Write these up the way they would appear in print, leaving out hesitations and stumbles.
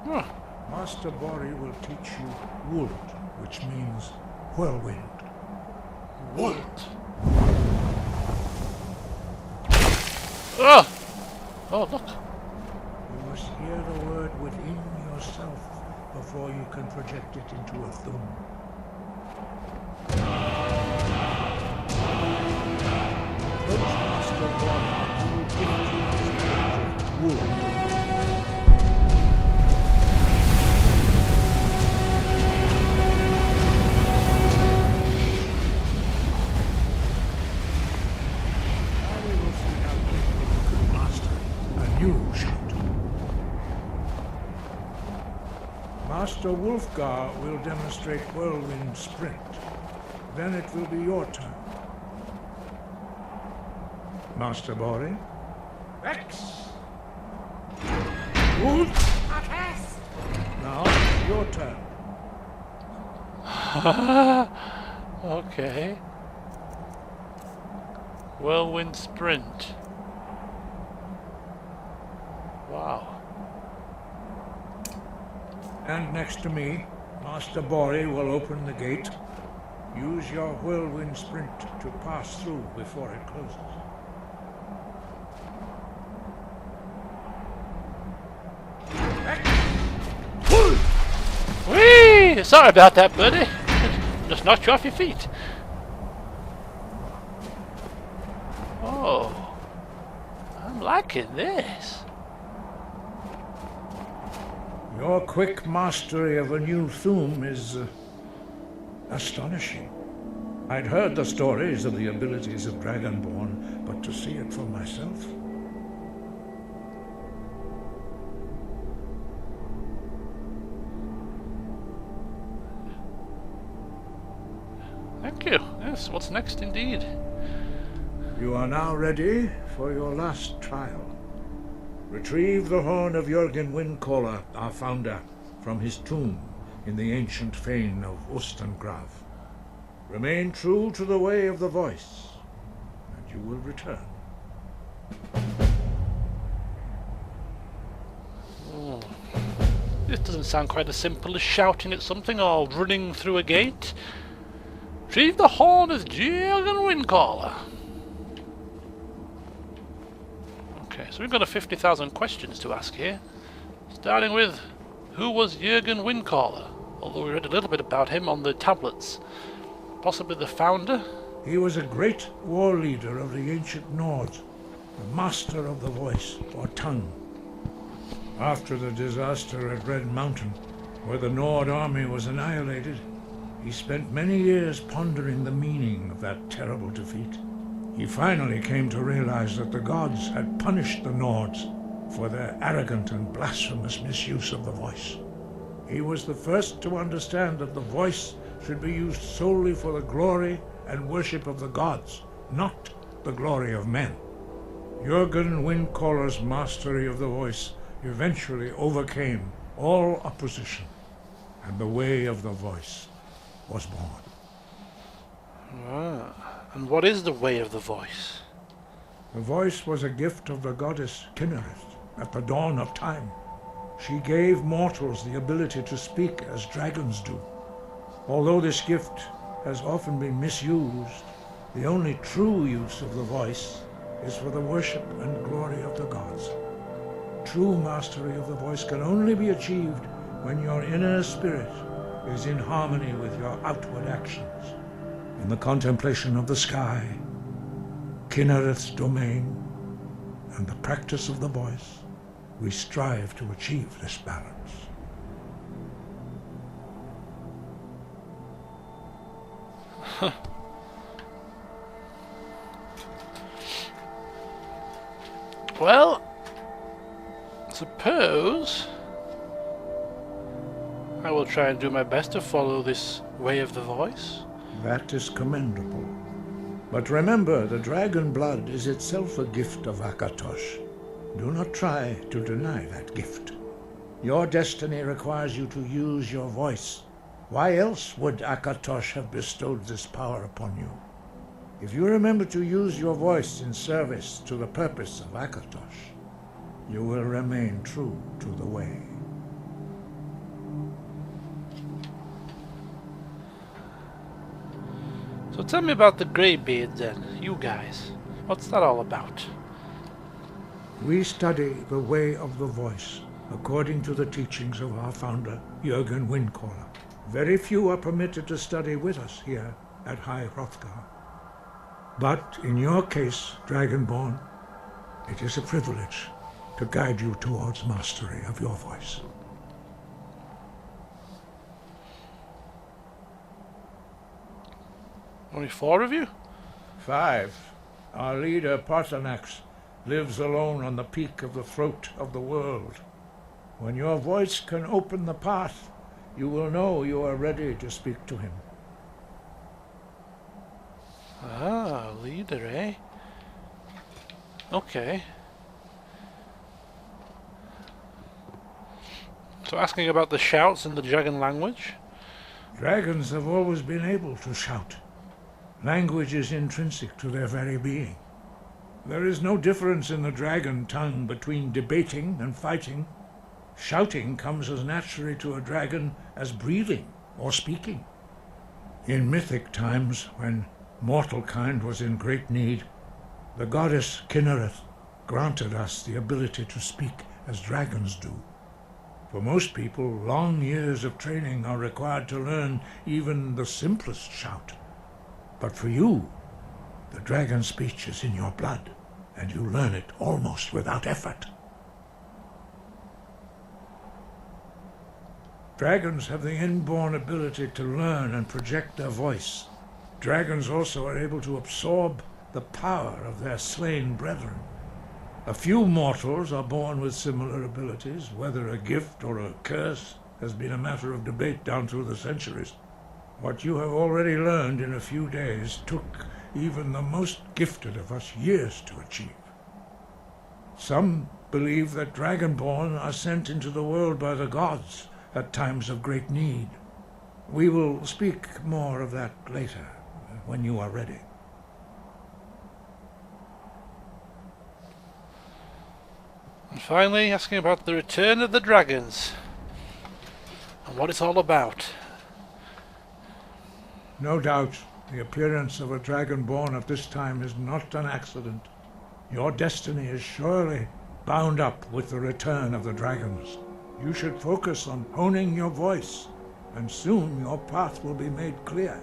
Huh. Master Bori will teach you Wold, which means whirlwind. What? Oh! Oh, look. You must hear the word within yourself before you can project it into a thum. Approach Master Bori and you will give you his magic, Wold. Master Wolfgar will demonstrate whirlwind sprint. Then it will be your turn. Master Bori? Rex! Wolf! Arcas! Now, your turn. Okay. Whirlwind sprint. Wow. And next to me, Master Bori will open the gate. Use your whirlwind sprint to pass through before it closes. Whee! Sorry about that, buddy. Just knocked you off your feet. Oh. I'm liking this. Your quick mastery of a new thum is astonishing. I'd heard the stories of the abilities of Dragonborn, but to see it for myself... Thank you. Yes, what's next indeed? You are now ready for your last trial. Retrieve the horn of Jürgen Windcaller, our founder, from his tomb in the ancient fane of Ustengrav. Remain true to the way of the voice, and you will return. Oh. This doesn't sound quite as simple as shouting at something or running through a gate. Retrieve the horn of Jürgen Windcaller. Okay, so we've got a 50,000 questions to ask here. Starting with, who was Jürgen Windcaller? Although we read a little bit about him on the tablets. Possibly the founder? He was a great war leader of the ancient Nords, the master of the voice, or tongue. After the disaster at Red Mountain, where the Nord army was annihilated, he spent many years pondering the meaning of that terrible defeat. He finally came to realize that the gods had punished the Nords for their arrogant and blasphemous misuse of the voice. He was the first to understand that the voice should be used solely for the glory and worship of the gods, not the glory of men. Jürgen Windcaller's mastery of the voice eventually overcame all opposition, and the way of the voice was born. Ah. And what is the way of the voice? The voice was a gift of the goddess Kinnereth at the dawn of time. She gave mortals the ability to speak as dragons do. Although this gift has often been misused, the only true use of the voice is for the worship and glory of the gods. True mastery of the voice can only be achieved when your inner spirit is in harmony with your outward actions. In the contemplation of the sky, Kinnereth's domain, and the practice of the voice, we strive to achieve this balance. Well, suppose I will try and do my best to follow this way of the voice. That is commendable. But remember, the dragon blood is itself a gift of Akatosh. Do not try to deny that gift. Your destiny requires you to use your voice. Why else would Akatosh have bestowed this power upon you? If you remember to use your voice in service to the purpose of Akatosh, you will remain true to the way. So tell me about the Greybeards then, you guys. What's that all about? We study the way of the voice, according to the teachings of our founder, Jürgen Windcaller. Very few are permitted to study with us here at High Hrothgar. But in your case, Dragonborn, it is a privilege to guide you towards mastery of your voice. Only 4 of you? 5. Our leader, Parthenax, lives alone on the peak of the throat of the world. When your voice can open the path, you will know you are ready to speak to him. Ah, leader, eh? Okay. So asking about the shouts in the dragon language? Dragons have always been able to shout. Language is intrinsic to their very being. There is no difference in the dragon tongue between debating and fighting. Shouting comes as naturally to a dragon as breathing or speaking. In mythic times, when mortal kind was in great need, the goddess Kinnereth granted us the ability to speak as dragons do. For most people, long years of training are required to learn even the simplest shout. But for you, the dragon speech is in your blood, and you learn it almost without effort. Dragons have the inborn ability to learn and project their voice. Dragons also are able to absorb the power of their slain brethren. A few mortals are born with similar abilities. Whether a gift or a curse has been a matter of debate down through the centuries. What you have already learned in a few days took even the most gifted of us years to achieve. Some believe that Dragonborn are sent into the world by the gods at times of great need. We will speak more of that later, when you are ready. And finally, asking about the return of the dragons and what it's all about. No doubt, the appearance of a Dragonborn at this time is not an accident. Your destiny is surely bound up with the return of the dragons. You should focus on honing your voice, and soon your path will be made clear.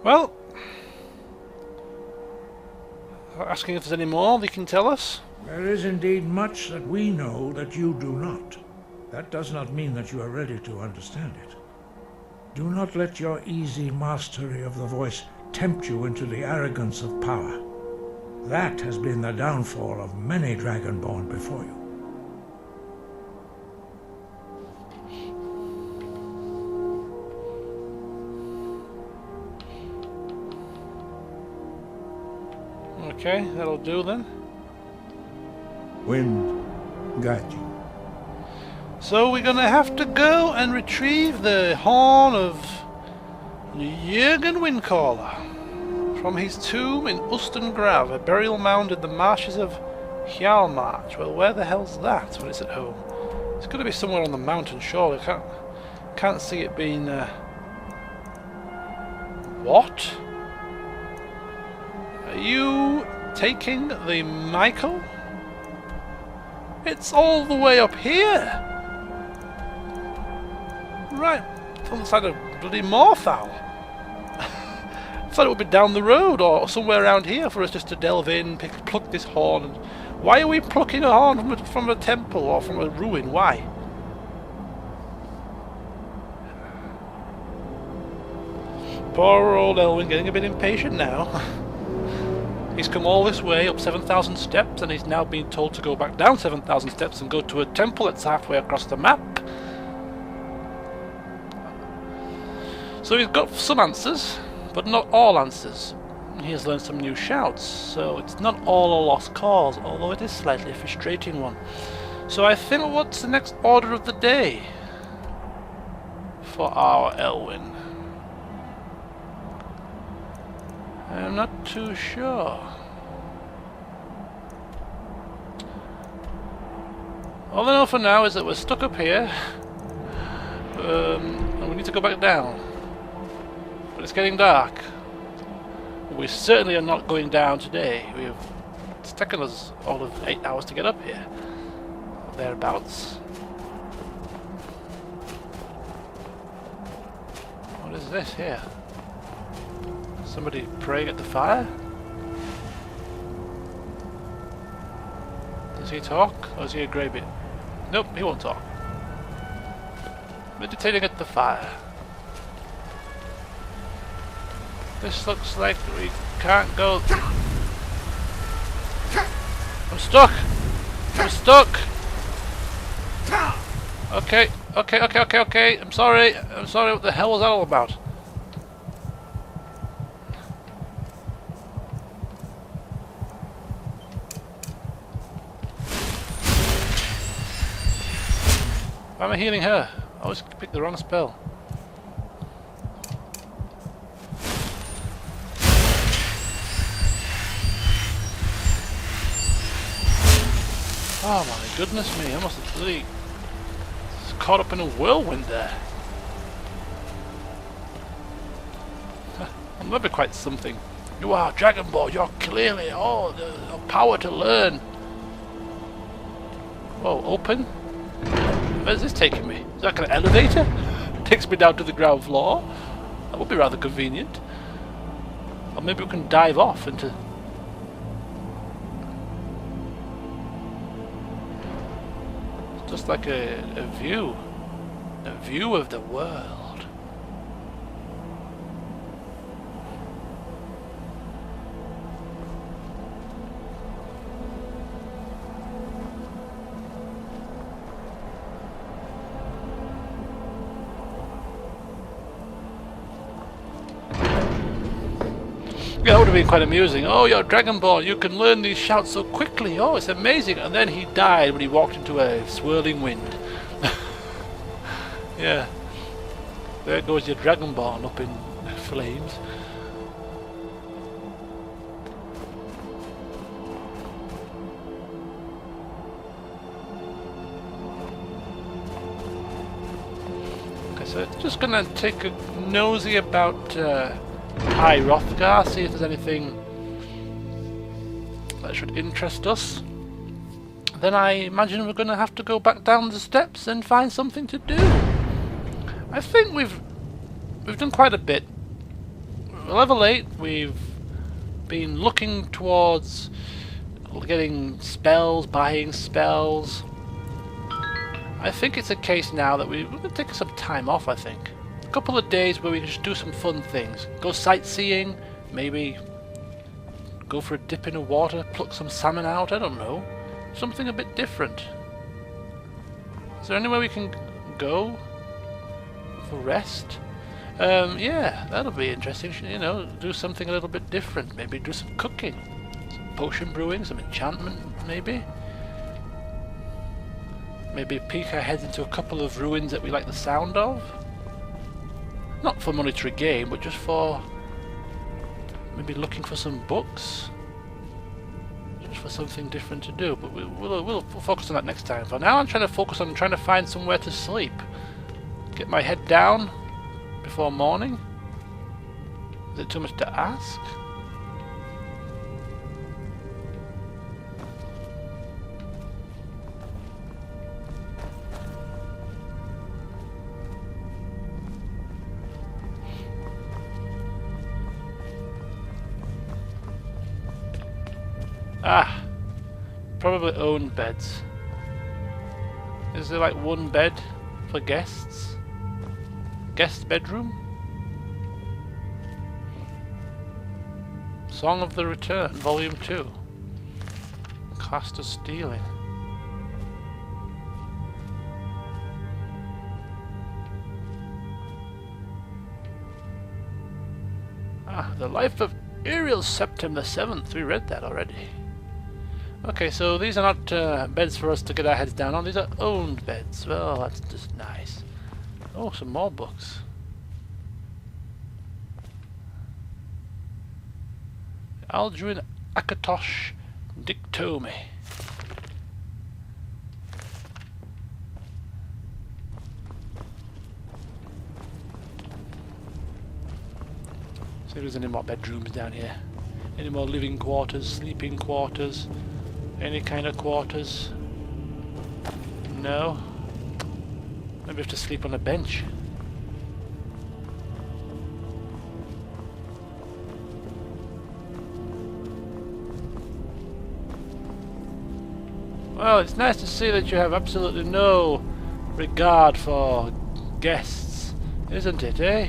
Well, asking if there's any more they can tell us. There is indeed much that we know that you do not. That does not mean that you are ready to understand it. Do not let your easy mastery of the voice tempt you into the arrogance of power. That has been the downfall of many Dragonborn before you. Okay, that'll do then. Wind, guide you. So we're gonna have to go and retrieve the horn of Jürgen Windcaller from his tomb in Ustengrav, a burial mound in the marshes of Hjalmarch. Well, where the hell's that when it's at home? It's got to be somewhere on the mountain, surely. Can't see it being. What? Are you taking the Michael? It's all the way up here. Right, it's on the side of bloody Morthal. I thought it would be down the road or somewhere around here for us just to delve in, pluck this horn. And why are we plucking a horn from a temple or from a ruin? Why? Poor old Elwynn getting a bit impatient now. He's come all this way up 7,000 steps and he's now being told to go back down 7,000 steps and go to a temple that's halfway across the map. So he's got some answers, but not all answers. He has learned some new shouts, so it's not all a lost cause, although it is slightly a frustrating one. So I think, what's the next order of the day for our Elwynn? I'm not too sure. All I know for now is that we're stuck up here And we need to go back down. But it's getting dark. We certainly are not going down today. It's taken us all of 8 hours to get up here. Or thereabouts. What is this here? Somebody praying at the fire? Does he talk? Or is he a greybeard? Nope, he won't talk. Meditating at the fire. This looks like we can't go. I'm stuck! I'm stuck! Okay, okay. I'm sorry. What the hell was that all about? Why am I healing her? I always pick the wrong spell. Oh my goodness me, I must have really caught up in a whirlwind there. I'm maybe quite something. You are Dragonborn, you're clearly the power to learn. Whoa, open? Where's this taking me? Is that like an elevator? Takes me down to the ground floor? That would be rather convenient. Or maybe we can dive off into... just like a view of the world. Yeah, that would have been quite amusing. Oh, you're Dragonborn, you can learn these shouts so quickly. Oh, it's amazing. And then he died when he walked into a swirling wind. Yeah. There goes your Dragonborn up in flames. Okay, so just gonna take a nosy about High Rothgar, see if there's anything that should interest us. Then I imagine we're going to have to go back down the steps and find something to do. I think we've done quite a bit. Level 8, we've been looking towards getting spells, buying spells. I think it's a case now that we're going to take some time off, I think. A couple of days where we can just do some fun things. Go sightseeing, maybe go for a dip in the water, pluck some salmon out, I don't know. Something a bit different. Is there anywhere we can go for rest? Yeah, that'll be interesting. You know, do something a little bit different. Maybe do some cooking, some potion brewing, some enchantment, maybe. Maybe peek our heads into a couple of ruins that we like the sound of. Not for monetary gain, but just for maybe looking for some books. Just for something different to do. But we'll focus on that next time. For now, I'm trying to focus on trying to find somewhere to sleep. Get my head down before morning. Is it too much to ask? Ah, probably owned beds. Is there like one bed for guests? Guest bedroom? Song of the Return, Volume 2. Classed as stealing. Ah, The Life of Ariel, September 7th. We read that already. Okay, so these are not beds for us to get our heads down on. These are owned beds. Well, that's just nice. Oh, some more books. Aldrin Akatosh Dictome. See if there's any more bedrooms down here. Any more living quarters, sleeping quarters, any kind of quarters? No? Maybe I have to sleep on a bench. Well, it's nice to see that you have absolutely no regard for guests, isn't it, eh?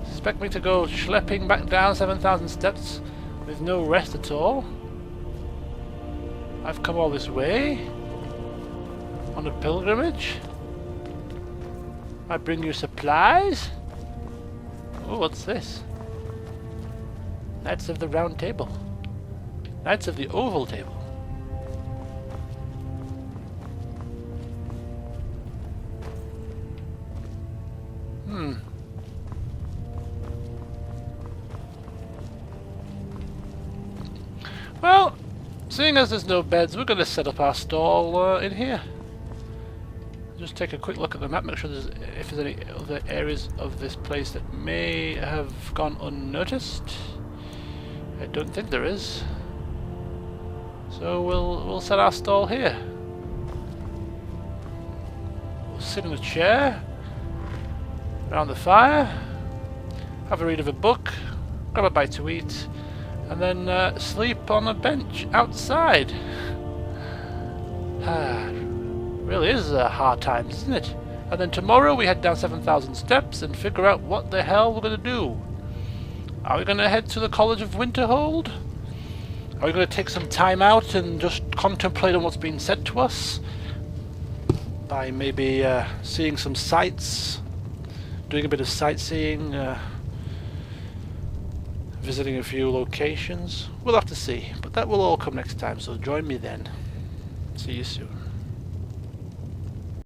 Expect me to go schlepping back down 7,000 steps with no rest at all? I've come all this way on a pilgrimage. I bring you supplies? Oh, what's this? Knights of the Round Table. Knights of the Oval Table. Well, seeing as there's no beds, we're going to set up our stall in here. Just take a quick look at the map, make sure if there's any other areas of this place that may have gone unnoticed. I don't think there is. So we'll set our stall here. We'll sit in a chair around the fire, have a read of a book, grab a bite to eat, and then sleep on a bench outside. Really is hard times, isn't it? And then tomorrow we head down 7,000 steps and figure out what the hell we're going to do. Are we going to head to the College of Winterhold? Are we going to take some time out and just contemplate on what's been said to us? By maybe seeing some sights, doing a bit of sightseeing, visiting a few locations. We'll have to see, but that will all come next time, so join me then. See you soon.